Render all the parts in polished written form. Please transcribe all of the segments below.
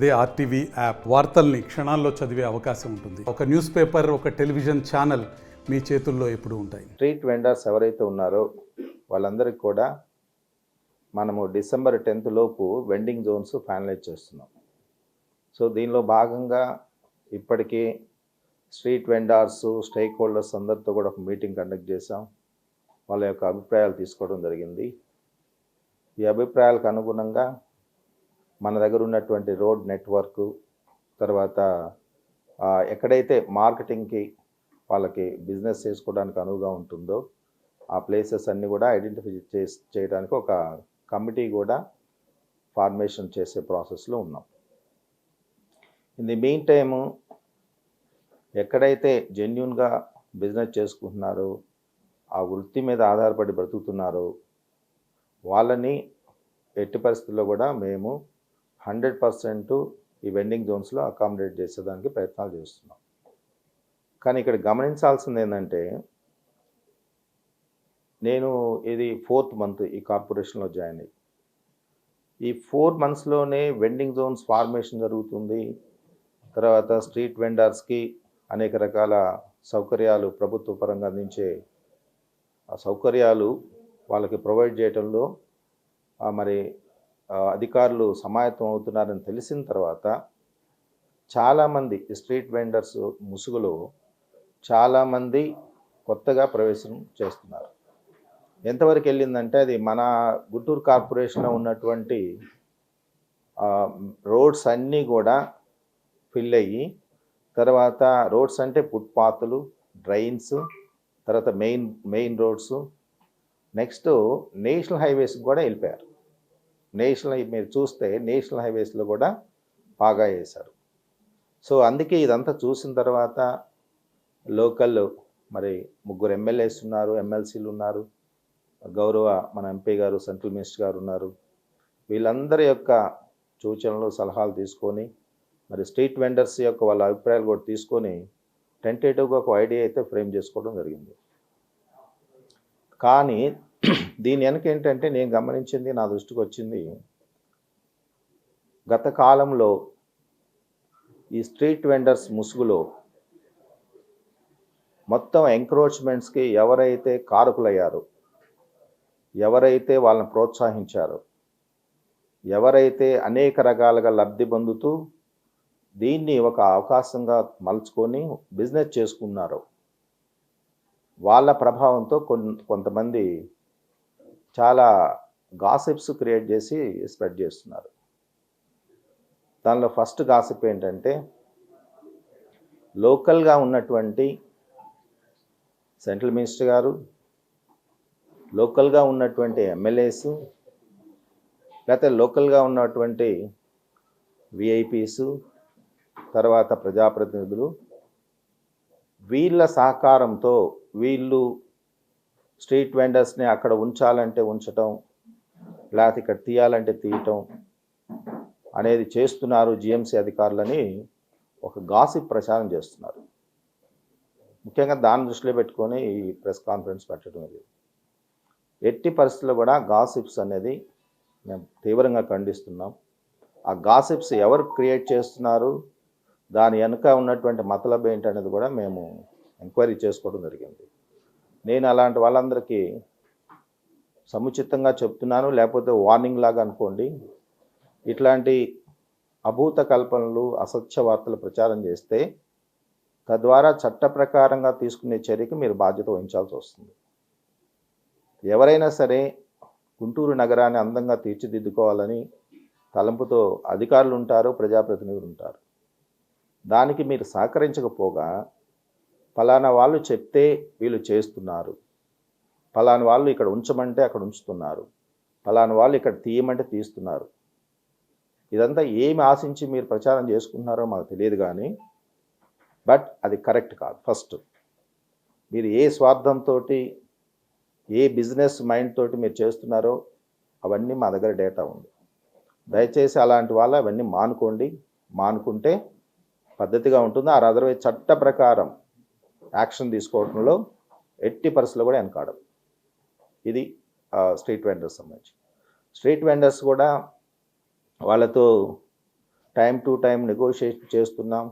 అదే RTV app వార్తల్ని క్షణాల్లో చదివే అవకాశం ఉంటుంది. ఒక న్యూస్ పేపర్, ఒక టెలివిజన్ ఛానల్ మీ చేతుల్లో ఎప్పుడూ ఉంటాయి. స్ట్రీట్ వెండర్స్ ఎవరైతే ఉన్నారో వాళ్ళందరికీ కూడా మనము డిసెంబర్ 10th లోపు వెండింగ్ జోన్స్ ఫైనలైజ్ చేస్తున్నాం. సో దీనిలో భాగంగా ఇప్పటికీ స్ట్రీట్ వెండర్స్, స్టేక్ హోల్డర్స్ అందరితో కూడా ఒక మీటింగ్ కండక్ట్ చేసాం. వాళ్ళ యొక్క అభిప్రాయాలు తీసుకోవడం జరిగింది. ఈ అభిప్రాయాలకు అనుగుణంగా మన దగ్గర ఉన్నటువంటి రోడ్ నెట్వర్క్, తర్వాత ఎక్కడైతే మార్కెటింగ్కి వాళ్ళకి బిజినెస్ చేసుకోవడానికి అనువుగా ఉంటుందో ఆ ప్లేసెస్ అన్నీ కూడా ఐడెంటిఫై చేయడానికి ఒక కమిటీ కూడా ఫార్మేషన్ చేసే ప్రాసెస్లో ఉన్నాం. ఇన్ ది మీన్ టైము ఎక్కడైతే జెన్యూన్గా బిజినెస్ చేసుకుంటున్నారో, ఆ వృత్తి మీద ఆధారపడి బ్రతుకుతున్నారో వాళ్ళని ఎట్టి పరిస్థితుల్లో కూడా మేము 100% ఈ వెండింగ్ జోన్స్లో అకామిడేట్ చేసేదానికి ప్రయత్నాలు చేస్తున్నాం. కానీ ఇక్కడ గమనించాల్సింది ఏంటంటే, నేను ఇది 4th month ఈ కార్పొరేషన్లో జాయిన్ అయ్యి, ఈ 4 monthsలోనే వెండింగ్ జోన్స్ ఫార్మేషన్ జరుగుతుంది. తర్వాత స్ట్రీట్ వెండర్స్కి అనేక రకాల సౌకర్యాలు ప్రభుత్వ పరంగా అందించే ఆ సౌకర్యాలు వాళ్ళకి ప్రొవైడ్ చేయడంలో మరి అధికారులు సమాయత్తం అవుతున్నారని తెలిసిన తర్వాత చాలామంది స్ట్రీట్ వెండర్స్ ముసుగులో చాలామంది కొత్తగా ప్రవేశం చేస్తున్నారు. ఎంతవరకు వెళ్ళిందంటే, అది మన గుంటూరు కార్పొరేషన్లో ఉన్నటువంటి రోడ్స్ అన్నీ కూడా ఫిల్ అయ్యి, తర్వాత రోడ్స్ అంటే ఫుట్పాత్లు, డ్రైన్స్, తర్వాత మెయిన్ రోడ్స్, నెక్స్ట్ నేషనల్ హైవేస్కి కూడా వెళ్ళిపోయారు. మీరు చూస్తే నేషనల్ హైవేస్లో కూడా బాగా వేశారు. సో అందుకే ఇదంతా చూసిన తర్వాత లోకల్ మరి 3 ఎమ్మెల్యేస్ ఉన్నారు, ఎమ్మెల్సీలు ఉన్నారు, గౌరవ మన ఎంపీ గారు, సెంట్రల్ మినిస్టర్ గారు ఉన్నారు. వీళ్ళందరి యొక్క సూచనలు, సలహాలు తీసుకొని మరి స్ట్రీట్ వెండర్స్ యొక్క వాళ్ళ అభిప్రాయాలు కూడా తీసుకొని టెంటేటివ్గా ఒక ఐడియా అయితే ఫ్రేమ్ చేసుకోవడం జరిగింది. కానీ దీని వెనక ఏంటంటే, నేను గమనించింది, నా దృష్టికి వచ్చింది, గత కాలంలో ఈ స్ట్రీట్ వెండర్స్ ముసుగులో మొత్తం ఎంక్రోచ్మెంట్స్కి ఎవరైతే కారకులయ్యారో, ఎవరైతే వాళ్ళని ప్రోత్సహించారో, ఎవరైతే అనేక రకాలుగా లబ్ధి పొందుతూ దీన్ని ఒక అవకాశంగా మలుచుకొని బిజినెస్ చేసుకున్నారో వాళ్ళ ప్రభావంతో కొంతమంది చాలా గాసిప్స్ క్రియేట్ చేసి స్ప్రెడ్ చేస్తున్నారు. దానిలో ఫస్ట్ గాసిప్ ఏంటంటే, లోకల్గా ఉన్నటువంటి సెంట్రల్ మినిస్టర్ గారు, లోకల్గా ఉన్నటువంటి ఎమ్మెల్యేస్, లేకపోతే లోకల్గా ఉన్నటువంటి విఐపీస్, తర్వాత ప్రజాప్రతినిధులు, వీళ్ళ సహకారంతో వీళ్ళు స్ట్రీట్ వెండర్స్ని అక్కడ ఉంచాలంటే ఉంచటం, లేకపోతే ఇక్కడ తీయాలంటే తీయటం అనేది చేస్తున్నారు జిఎంసీ అధికారులని ఒక గాసిప్ ప్రచారం చేస్తున్నారు. ముఖ్యంగా దాన్ని దృష్టిలో పెట్టుకొని ఈ ప్రెస్ కాన్ఫరెన్స్ పెట్టడం ఇది. ఎట్టి పరిస్థితుల్లో కూడా గాసిప్స్ అనేది మేము తీవ్రంగా ఖండిస్తున్నాం. ఆ గాసిప్స్ ఎవరు క్రియేట్ చేస్తున్నారు, దాని వెనుక ఉన్నటువంటి మతలబ్ ఏంటనేది కూడా మేము ఎంక్వైరీ చేసుకోవడం జరిగింది. నేను అలాంటి వాళ్ళందరికీ సముచితంగా చెప్తున్నాను, లేకపోతే వార్నింగ్ లాగా అనుకోండి. ఇట్లాంటి అభూత కల్పనలు, అసత్య వార్తలు ప్రచారం చేస్తే తద్వారా చట్ట ప్రకారంగా తీసుకునే చర్యకి మీరు బాధ్యత వహించాల్సి వస్తుంది. ఎవరైనా సరే గుంటూరు నగరాన్ని అందంగా తీర్చిదిద్దుకోవాలని తలంపుతో అధికారులు ఉంటారు, ప్రజాప్రతినిధులు ఉంటారు. దానికి మీరు సహకరించకపోగా ఫలానా వాళ్ళు చెప్తే వీళ్ళు చేస్తున్నారు, ఫలానా వాళ్ళు ఇక్కడ ఉంచమంటే అక్కడ ఉంచుతున్నారు, ఫలానా వాళ్ళు ఇక్కడ తీయమంటే తీస్తున్నారు, ఇదంతా ఏమి ఆశించి మీరు ప్రచారం చేసుకుంటున్నారో మాకు తెలియదు. కానీ బట్ అది కరెక్ట్ కాదు. ఫస్ట్ మీరు ఏ స్వార్థంతో, ఏ బిజినెస్ మైండ్ తోటి మీరు చేస్తున్నారో అవన్నీ మా దగ్గర డేటా ఉంది. దయచేసి అలాంటి వాళ్ళు అవన్నీ మానుకుంటే పద్ధతిగా ఉంటుంది. ఆ అదర్వైజ్ చట్ట ప్రకారం యాక్షన్ తీసుకోవడంలో ఎట్టి పరిస్థితుల్లో కూడా వెనకాడదు. ఇది స్ట్రీట్ వెండర్స్ సంబంధించి. స్ట్రీట్ వెండర్స్ కూడా వాళ్ళతో టైం టు టైం నెగోషియేషన్ చేస్తున్నాం.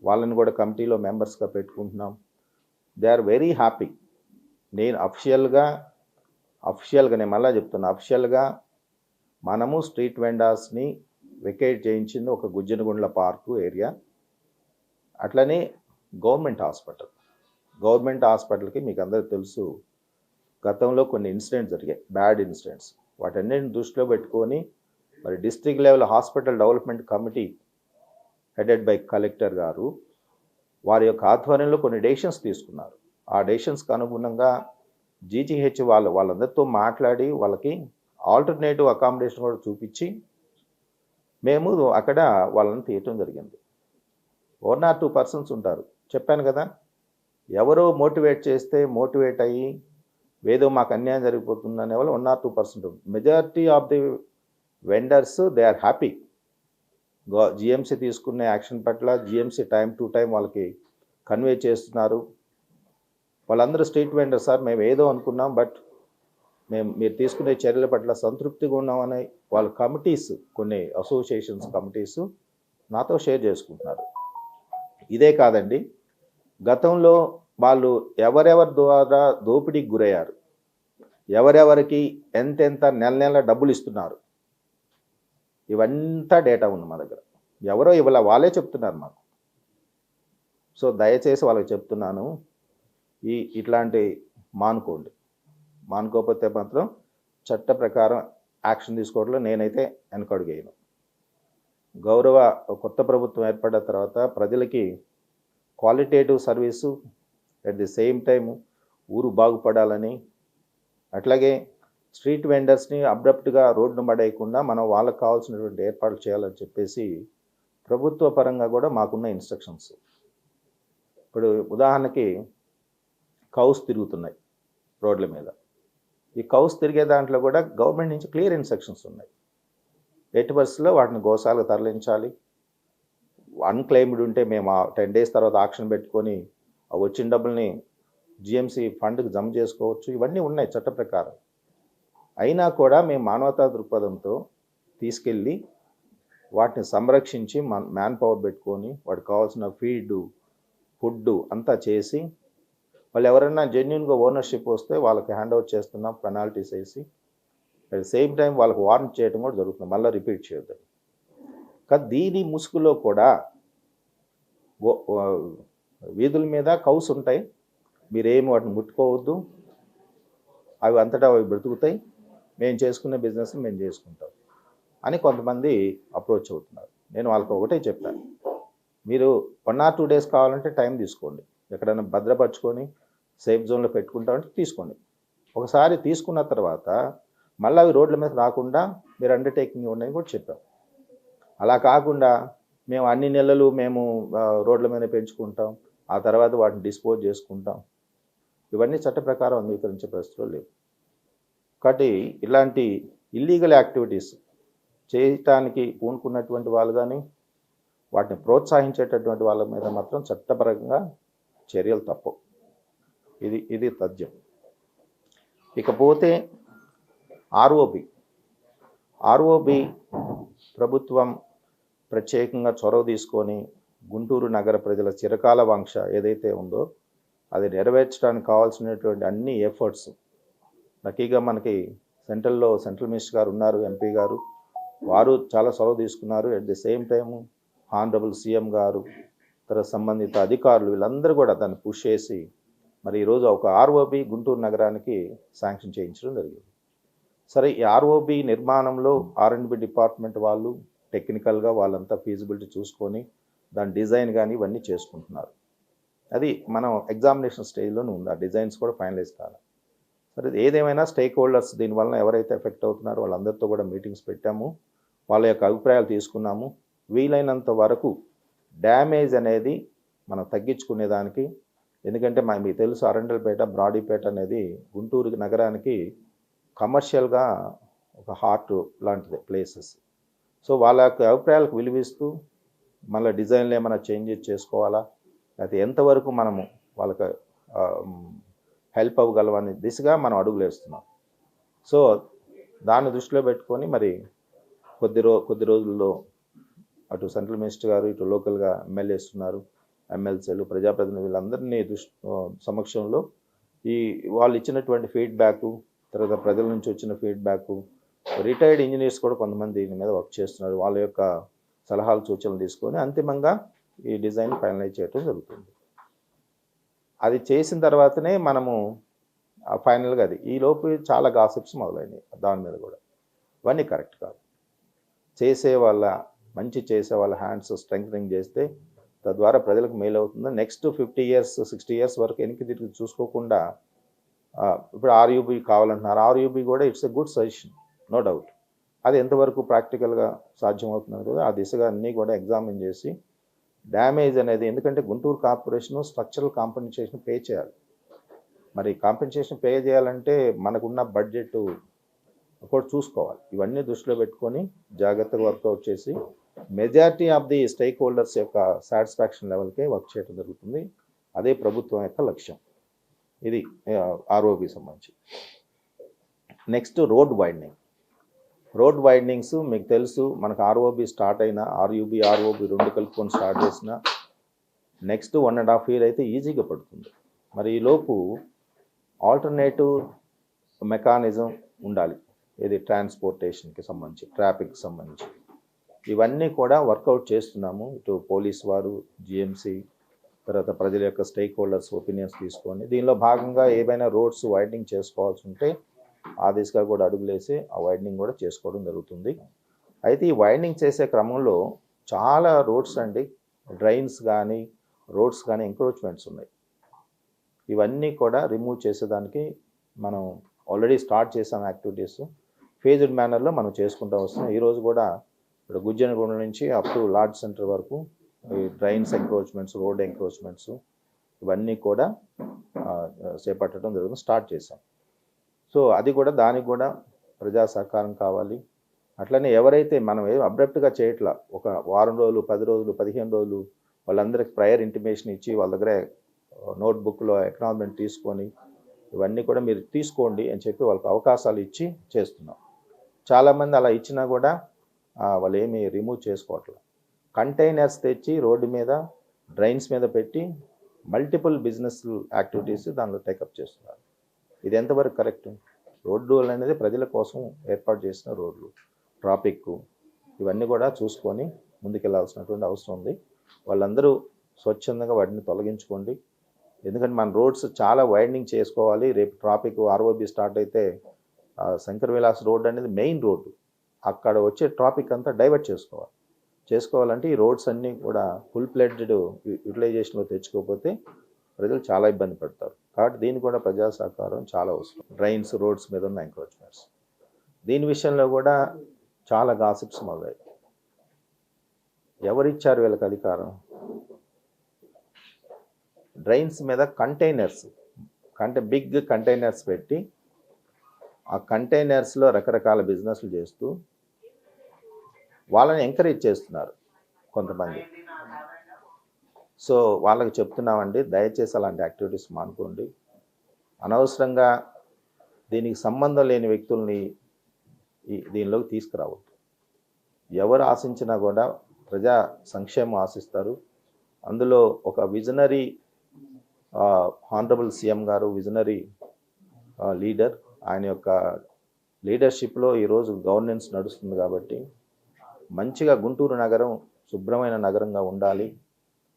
వాళ్ళని కూడా కమిటీలో మెంబర్స్గా పెట్టుకుంటున్నాం. They are very happy. నేను అఫిషియల్గా నేను మళ్ళీ చెప్తున్నా, అఫిషియల్గా మనము స్ట్రీట్ వెండర్స్ని వెకేట్ చేయించింది ఒక గుజ్జనగుండ్ల పార్కు ఏరియా. అట్లనే గవర్నమెంట్ హాస్పిటల్కి మీకు అందరికీ తెలుసు, గతంలో కొన్ని ఇన్సిడెంట్స్ జరిగాయి, బ్యాడ్ ఇన్సిడెంట్స్. వాటన్నిటిని దృష్టిలో పెట్టుకొని మరి district level hospital development committee headed by collector గారు వారి యొక్క ఆధ్వర్యంలో కొన్ని డెసిషన్స్ తీసుకున్నారు. ఆ డెసిషన్స్కి అనుగుణంగా జీజీహెచ్ వాళ్ళందరితో మాట్లాడి వాళ్ళకి ఆల్టర్నేటివ్ అకామిడేషన్ కూడా చూపించి మేము అక్కడ వాళ్ళని తీయటం జరిగింది. 1 or 2 persons ఉంటారు, చెప్పాను కదా, ఎవరో మోటివేట్ అయ్యి ఏదో మాకు అన్యాయం జరిగిపోతుంది అనే వాళ్ళు 1 or 2% majority of the vendors they are happy. GMC తీసుకునే యాక్షన్ పట్ల జిఎంసీ టైం టు టైం వాళ్ళకి కన్వే చేస్తున్నారు. వాళ్ళందరూ స్ట్రీట్ వెండర్స్ సార్, మేము ఏదో అనుకున్నాం, బట్ మీరు తీసుకునే చర్యల పట్ల సంతృప్తిగా ఉన్నామని వాళ్ళ కమిటీస్, కొన్ని అసోసియేషన్స్ కమిటీస్ నాతో షేర్ చేసుకుంటున్నారు. ఇదే కాదండి, గతంలో వాళ్ళు ఎవరెవరి ద్వారా దోపిడీకి గురయ్యారు, ఎవరెవరికి ఎంతెంత నెల డబ్బులు ఇస్తున్నారు, ఇవంతా డేటా ఉంది మా దగ్గర. ఎవరో ఇవాళ వాళ్ళే చెప్తున్నారు మాకు. సో దయచేసి వాళ్ళకి చెప్తున్నాను, ఇట్లాంటి మానుకోకపోతే మాత్రం చట్ట ప్రకారం యాక్షన్ తీసుకోవడంలో నేనైతే వెనకడుగేయను. గౌరవ కొత్త ప్రభుత్వం ఏర్పడిన తర్వాత ప్రజలకి qualitative service, at the same time ఊరు బాగుపడాలని, అట్లాగే స్ట్రీట్ వెండర్స్ని అబ్రప్ట్గా రోడ్డును పడేయకుండా మనం వాళ్ళకి కావాల్సినటువంటి ఏర్పాట్లు చేయాలని చెప్పేసి ప్రభుత్వ పరంగా కూడా మాకున్న ఇన్స్ట్రక్షన్స్. ఇప్పుడు ఉదాహరణకి కౌస్ తిరుగుతున్నాయి రోడ్ల మీద. ఈ కౌస్ తిరిగే దాంట్లో కూడా గవర్నమెంట్ నుంచి క్లియర్ ఇన్స్ట్రక్షన్స్ ఉన్నాయి. ఎట్టి పరిస్థితుల్లో వాటిని గోశాలకు తరలించాలి. అన్క్లెయిమ్డ్ ఉంటే మేము 10 days తర్వాత ఆక్షన్ పెట్టుకొని వచ్చిన డబ్బుల్ని జిఎంసీ ఫండ్కి జమ చేసుకోవచ్చు. ఇవన్నీ ఉన్నాయి చట్ట ప్రకారం. అయినా కూడా మేము మానవతా దృక్పథంతో తీసుకెళ్ళి వాటిని సంరక్షించి మ్యాన్ పవర్ పెట్టుకొని వాటికి కావాల్సిన ఫీడ్, ఫుడ్ అంతా చేసి, వాళ్ళు ఎవరైనా జెన్యున్గా ఓనర్షిప్ వస్తే వాళ్ళకి హ్యాండ్ ఓవర్ చేస్తున్నాం, పెనాల్టీస్ వేసి. అట్ ద సేమ్ టైం వాళ్ళకి వార్న్ చేయడం కూడా జరుగుతుంది, మళ్ళీ రిపీట్ చేయొద్దని. కానీ దీని ముసుగులో కూడా వీధుల మీద కౌస్ ఉంటాయి, మీరేమి వాటిని ముట్టుకోవద్దు, అవి అంతటా అవి బ్రతుకుతాయి, మేము చేసుకునే బిజినెస్ మేము చేసుకుంటాం అని కొంతమంది అప్రోచ్ అవుతున్నారు. నేను వాళ్ళకి ఒకటే చెప్పాను, మీరు 1 or 2 days కావాలంటే టైం తీసుకోండి, ఎక్కడైనా భద్రపరచుకొని సేఫ్ జోన్లో పెట్టుకుంటామంటే తీసుకోండి. ఒకసారి తీసుకున్న తర్వాత మళ్ళీ అవి రోడ్ల మీద రాకుండా మీరు అండర్టేకింగ్ ఇవ్వండి అని కూడా చెప్పాం. అలా కాకుండా మేము అన్ని నెలలు మేము రోడ్ల మీద పెంచుకుంటాం, ఆ తర్వాత వాటిని డిస్పోజ్ చేసుకుంటాం, ఇవన్నీ చట్ట ప్రకారం అంగీకరించే పరిస్థితులు లేవు. కాబట్టి ఇలాంటి ఇల్లీగల్ యాక్టివిటీస్ చేయటానికి పూనుకున్నటువంటి వాళ్ళు కానీ వాటిని ప్రోత్సహించేటటువంటి వాళ్ళ మీద మాత్రం చట్టపరంగా చర్యలు తప్పవు. ఇది తథ్యం. ఇకపోతే ఆర్ఓబి ప్రభుత్వం ప్రత్యేకంగా చొరవ తీసుకొని గుంటూరు నగర ప్రజల చిరకాల వాంక్ష ఏదైతే ఉందో అది నెరవేర్చడానికి కావాల్సినటువంటి అన్ని ఎఫర్ట్స్, లక్కీగా మనకి సెంట్రల్ మినిస్టర్ గారు ఉన్నారు, ఎంపీ గారు, వారు చాలా చొరవ తీసుకున్నారు. At the same time honourable CM గారు, తర్వాత సంబంధిత అధికారులు వీళ్ళందరూ కూడా దాన్ని పుష్ చేసి మరి ఈరోజు ఒక ఆర్ఓబి గుంటూరు నగరానికి శాంక్షన్ చేయించడం జరిగింది. సరే, ఈ ఆర్ఓబి నిర్మాణంలో R&B డిపార్ట్మెంట్ వాళ్ళు టెక్నికల్గా వాళ్ళంతా ఫీజిబిలిటీ చూసుకొని దాని డిజైన్ కానీ ఇవన్నీ చేసుకుంటున్నారు. అది మనం ఎగ్జామినేషన్ స్టేజ్లోనే ఉంది, ఆ డిజైన్స్ కూడా ఫైనలైజ్ కావాలి. సరే, ఏదేమైనా స్టేక్ హోల్డర్స్ దీనివల్ల ఎవరైతే ఎఫెక్ట్ అవుతున్నారో వాళ్ళందరితో కూడా మీటింగ్స్ పెట్టాము, వాళ్ళ యొక్క అభిప్రాయాలు తీసుకున్నాము. వీలైనంత వరకు డ్యామేజ్ అనేది మనం తగ్గించుకునేదానికి, ఎందుకంటే మీకు తెలుసు అరండల్పేట, బ్రాడీపేట అనేది గుంటూరు నగరానికి కమర్షియల్గా ఒక హార్ట్ లాంటిది ప్లేసెస్. సో వాళ్ళ యొక్క అభిప్రాయాలకు విలువిస్తూ మళ్ళీ డిజైన్లు ఏమైనా చేంజెస్ చేసుకోవాలా, లేకపోతే ఎంతవరకు మనము వాళ్ళకి హెల్ప్ అవ్వగలవనే దిశగా మనం అడుగులు వేస్తున్నాం. సో దాన్ని దృష్టిలో పెట్టుకొని మరి కొద్ది రోజుల్లో అటు సెంట్రల్ మినిస్టర్ గారు, ఇటు లోకల్గా ఎమ్మెల్యేస్ ఉన్నారు, ఎమ్మెల్సీలు, ప్రజాప్రతినిధులు, వీళ్ళందరినీ సమక్షంలో వాళ్ళు ఇచ్చినటువంటి ఫీడ్బ్యాక్, తర్వాత ప్రజల నుంచి వచ్చిన ఫీడ్బ్యాక్, రిటైర్డ్ ఇంజనీర్స్ కూడా కొంతమంది దీని మీద వర్క్ చేస్తున్నారు, వాళ్ళ యొక్క సలహాలు సూచనలు తీసుకొని అంతిమంగా ఈ డిజైన్ ఫైనలైజ్ చేయడం జరుగుతుంది. అది చేసిన తర్వాతనే మనము ఫైనల్గా అది ఈలోపు చాలా గాసిప్స్ మొదలైనవి దాని మీద కూడా. ఇవన్నీ కరెక్ట్ కాదు. మంచి చేసే వాళ్ళ హ్యాండ్స్ స్ట్రెంగ్థనింగ్ చేస్తే తద్వారా ప్రజలకు మేలు అవుతుంది. నెక్స్ట్ 50 years 60 years వరకు వెనక్కి తిరిగి చూసుకోకుండా ఇప్పుడు ఆర్యూబీ కావాలంటున్నారు. ఆర్యూబీ కూడా it's a good suggestion, no doubt. అది ఎంతవరకు ప్రాక్టికల్గా సాధ్యమవుతుంది కదా, ఆ దిశగా అన్నీ కూడా ఎగ్జామిన్ చేసి డ్యామేజ్ అనేది, ఎందుకంటే Guntur corporation structural compensation pay చేయాలి. మరి కాంపెన్సేషన్ పే చేయాలంటే మనకున్న బడ్జెట్ కూడా చూసుకోవాలి. ఇవన్నీ దృష్టిలో పెట్టుకొని జాగ్రత్తగా వర్కౌట్ చేసి majority of the stake holders యొక్క సాటిస్ఫాక్షన్ లెవెల్కే వర్క్ చేయడం జరుగుతుంది. అదే ప్రభుత్వం యొక్క లక్ష్యం. ఇది ఆర్ఓబి సంబంధించి. నెక్స్ట్ రోడ్ వైడనింగ్స్ మీకు తెలుసు, మనకు ఆర్ఓబి స్టార్ట్ అయినా ఆర్ఓబి రెండు కలుపుకొని స్టార్ట్ చేసిన నెక్స్ట్ 1.5 year అయితే ఈజీగా పడుతుంది. మరి ఈలోపు ఆల్టర్నేటివ్ మెకానిజం ఉండాలి, ఇది ట్రాన్స్పోర్టేషన్కి సంబంధించి, ట్రాఫిక్కి సంబంధించి. ఇవన్నీ కూడా వర్కౌట్ చేస్తున్నాము. ఇటు పోలీస్ వారు, జిఎంసి, తర్వాత ప్రజల యొక్క స్టేక్ హోల్డర్స్ ఒపీనియన్స్ తీసుకొని దీనిలో భాగంగా ఏవైనా రోడ్స్ వైడనింగ్ చేసుకోవాల్సి ఉంటే ఆ దిశగా కూడా అడుగులేసి ఆ వైడనింగ్ కూడా చేసుకోవడం జరుగుతుంది. అయితే ఈ వైడనింగ్ చేసే క్రమంలో చాలా రోడ్స్ అండి, డ్రైన్స్ కానీ రోడ్స్ కానీ ఎంక్రోచ్మెంట్స్ ఉన్నాయి. ఇవన్నీ కూడా రిమూవ్ చేసేదానికి మనం ఆల్రెడీ స్టార్ట్ చేసాం యాక్టివిటీస్. ఫేజ్డ్ మేనర్లో మనం చేసుకుంటూ వస్తున్నాం. ఈరోజు కూడా ఇప్పుడు గుజ్జనగూడ నుంచి అప్ టు లార్జ్ సెంటర్ వరకు ఈ డ్రైన్స్ ఎంక్రోచ్మెంట్స్, రోడ్ ఎంక్రోచ్మెంట్స్ ఇవన్నీ కూడా చేపట్టడం జరుగుతుంది, స్టార్ట్ చేసాం. సో అది కూడా, దానికి కూడా ప్రజా సహకారం కావాలి. అట్లనే ఎవరైతే మనం అబ్రప్ట్గా చేయట్లా, ఒక వారం రోజులు, 10 రోజులు, 15 రోజులు వాళ్ళందరికీ ప్రయర్ ఇంటిమేషన్ ఇచ్చి వాళ్ళ దగ్గర నోట్బుక్లో ఎక్నాలజ్మెంట్ తీసుకొని ఇవన్నీ కూడా మీరు తీసుకోండి అని చెప్పి వాళ్ళకి అవకాశాలు ఇచ్చి చేస్తున్నాం. చాలామంది అలా ఇచ్చినా కూడా వాళ్ళు ఏమీ రిమూవ్ చేసుకోవట్లేదు. కంటైనర్స్ తెచ్చి రోడ్డు మీద, డ్రైన్స్ మీద పెట్టి మల్టిపుల్ బిజినెస్ యాక్టివిటీస్ దానిలో టేకప్ చేస్తున్నారు. ఇది ఎంతవరకు కరెక్ట్? రోడ్డు అనేది ప్రజల కోసం ఏర్పాటు చేసిన రోడ్లు, ట్రాఫిక్ ఇవన్నీ కూడా చూసుకొని ముందుకెళ్లాల్సినటువంటి అవసరం ఉంది. వాళ్ళందరూ స్వచ్ఛందంగా వాటిని తొలగించుకోండి. ఎందుకంటే మన రోడ్స్ చాలా వైడనింగ్ చేసుకోవాలి. రేపు ట్రాఫిక్ ఆర్ఓబి స్టార్ట్ అయితే శంకర్ విలాస్ రోడ్ అనేది మెయిన్ రోడ్డు, అక్కడ వచ్చే ట్రాఫిక్ అంతా డైవర్ట్ చేసుకోవాలంటే ఈ రోడ్స్ అన్నీ కూడా ఫుల్ ఫ్లెడ్జ్డ్ యూటిలైజేషన్లో తెచ్చుకోకపోతే ప్రజలు చాలా ఇబ్బంది పడతారు. కాబట్టి దీనికి కూడా ప్రజా సహకారం చాలా అవసరం. డ్రైన్స్, రోడ్స్ మీద ఉన్న ఎంక్రోచ్మెంట్స్, దీని విషయంలో కూడా చాలా గాసిప్స్ మొదలయ్యాయి. ఎవరిచ్చారు వీళ్ళకి అధికారం? డ్రైన్స్ మీద కంటైనర్స్, బిగ్ కంటైనర్స్ పెట్టి ఆ కంటైనర్స్లో రకరకాల బిజినెస్లు చేస్తూ వాళ్ళని ఎంకరేజ్ చేస్తున్నారు కొంతమంది. సో వాళ్ళకి చెప్తున్నామండి, దయచేసి అలాంటి యాక్టివిటీస్ మానుకోండి. అనవసరంగా దీనికి సంబంధం లేని వ్యక్తుల్ని దీనిలోకి తీసుకురావద్దు. ఎవరు ఆశించినా కూడా ప్రజా సంక్షేమం ఆశిస్తారు. అందులో ఒక విజనరీ హానరబుల్ సీఎం గారు విజనరీ లీడర్, ఆయన యొక్క లీడర్షిప్లో ఈరోజు గవర్నెన్స్ నడుస్తుంది. కాబట్టి మంచిగా గుంటూరు నగరం శుభ్రమైన నగరంగా ఉండాలి.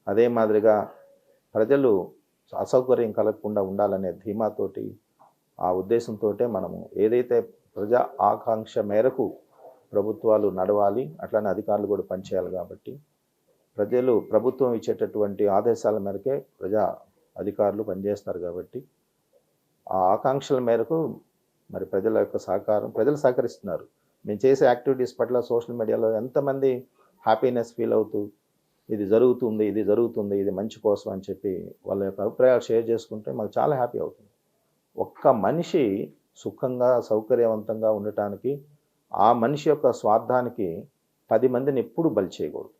అదే మాదిరిగా ప్రజలు అసౌకర్యం కలగకుండా ఉండాలనే ధీమాతోటి, ఆ ఉద్దేశంతో మనము ఏదైతే ప్రజా ఆకాంక్ష మేరకు ప్రభుత్వాలు నడవాలి, అట్లనే అధికారులు కూడా పనిచేయాలి. కాబట్టి ప్రభుత్వం ఇచ్చేటటువంటి ఆదేశాల మేరకే ప్రజా అధికారులు పనిచేస్తారు. కాబట్టి ఆ ఆకాంక్షల మేరకు మరి ప్రజల యొక్క సహకారం, ప్రజలు సహకరిస్తున్నారు. మేము చేసే యాక్టివిటీస్ పట్ల సోషల్ మీడియాలో ఎంతమంది హ్యాపీనెస్ ఫీల్ అవుతూ ఇది జరుగుతుంది, ఇది మంచి కోసం అని చెప్పి వాళ్ళ యొక్క అభిప్రాయాలు షేర్ చేసుకుంటే మాకు చాలా హ్యాపీ అవుతుంది. ఒక్క మనిషి సుఖంగా సౌకర్యవంతంగా ఉండటానికి, ఆ మనిషి యొక్క స్వార్థానికి 10 మందిని ఎప్పుడు బలి చేయకూడదు.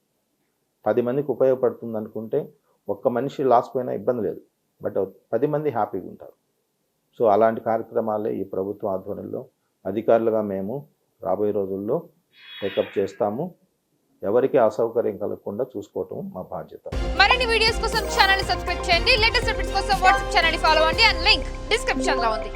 10 మందికి ఉపయోగపడుతుంది అనుకుంటే ఒక్క మనిషి లాస్ పోయినా ఇబ్బంది లేదు, బట్ 10 మంది హ్యాపీగా ఉంటారు. సో అలాంటి కార్యక్రమాలే ఈ ప్రభుత్వ ఆధ్వర్యంలో అధికారులుగా మేము రాబోయే రోజుల్లో టేకప్ చేస్తాము. ఎవరికి అసౌకర్యం కలగకుండా చూసుకోవటం మా బాధ్యత. మరిన్ని వీడియోస్ కోసం ఛానల్ ని సబ్స్క్రైబ్ చేయండి. లేటెస్ట్ అప్డేట్స్ కోసం వాట్సాప్ ఛానల్ ని ఫాలో అవ్వండి. అండ్ లింక్ డిస్క్రిప్షన్ లో ఉంది.